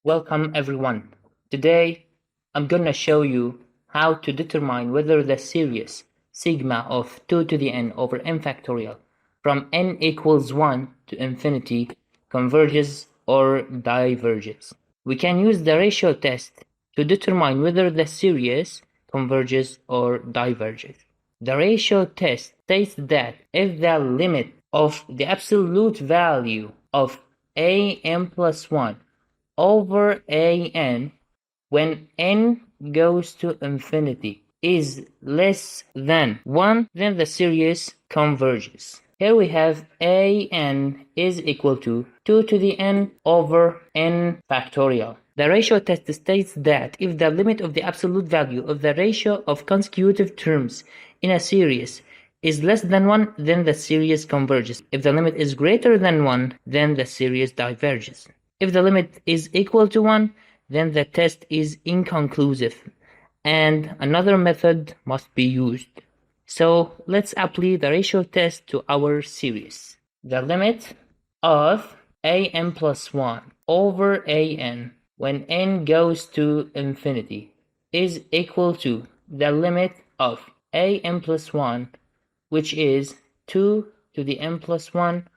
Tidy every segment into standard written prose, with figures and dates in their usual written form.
Welcome everyone. Today I'm gonna show you how to determine whether the series sigma of 2 to the n over n factorial from n equals 1 to infinity converges or diverges. We can use the ratio test to determine whether the series converges or diverges. The ratio test states that if the limit of the absolute value of an plus 1 over an when n goes to infinity is less than 1, then the series converges. Here we have an is equal to 2 to the n over n factorial. The ratio test states that if the limit of the absolute value of the ratio of consecutive terms in a series is less than 1, then the series converges. If the limit is greater than 1, then the series diverges. If the limit is equal to 1, then the test is inconclusive and another method must be used. So let's apply the ratio test to our series. The limit of an plus 1 over an when n goes to infinity is equal to the limit of an plus 1, which is 2 to the n plus 1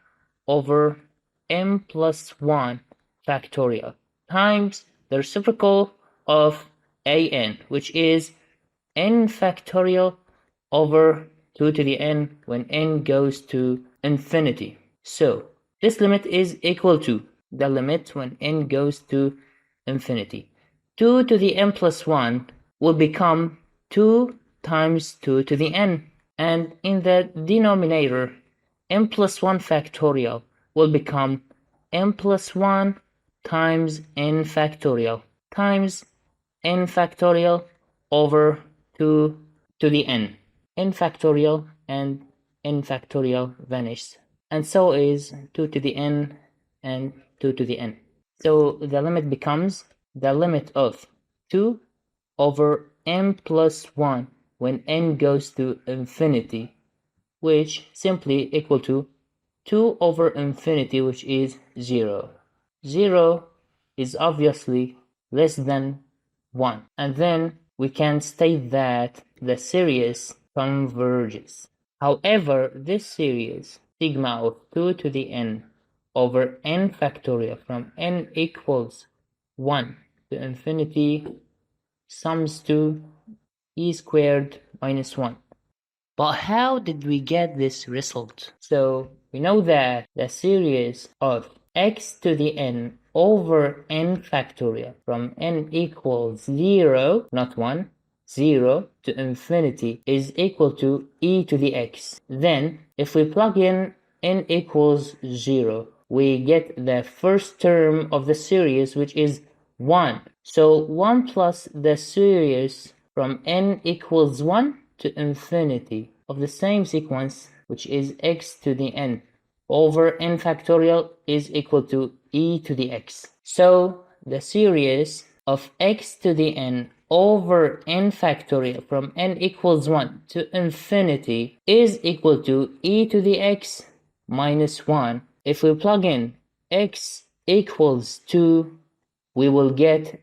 over n plus 1 factorial times the reciprocal of an, which is n factorial over 2 to the n when n goes to infinity. So this limit is equal to the limit when n goes to infinity. 2 to the n plus 1 will become 2 times 2 to the n, and in the denominator n plus 1 factorial will become n plus 1 times n factorial times n factorial over 2 to the n. N factorial and n factorial vanish, and so is 2 to the n and 2 to the n. So the limit becomes the limit of 2 over n plus 1 when n goes to infinity, which simply equal to 2 over infinity, which is 0. 0 is obviously less than 1. And then we can state that the series converges. However, this series, sigma of 2 to the n over n factorial from n equals 1 to infinity, sums to e squared minus 1. But how did we get this result? So we know that the series of x to the n over n factorial from n equals 0, not 1, 0 to infinity is equal to e to the x. Then if we plug in n equals 0, we get the first term of the series, which is 1. So 1 plus the series from n equals 1 to infinity of the same sequence, which is x to the n over n factorial, is equal to e to the x. So the series of x to the n over n factorial from n equals 1 to infinity is equal to e to the x minus 1. If we plug in x equals 2, we will get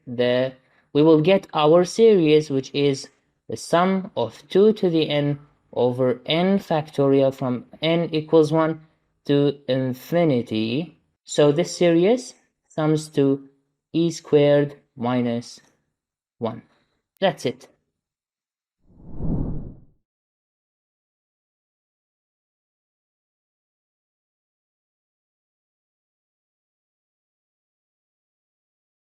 our series, which is the sum of 2 to the n over n factorial from n equals 1 to infinity. So this series sums to e squared minus 1. That's it.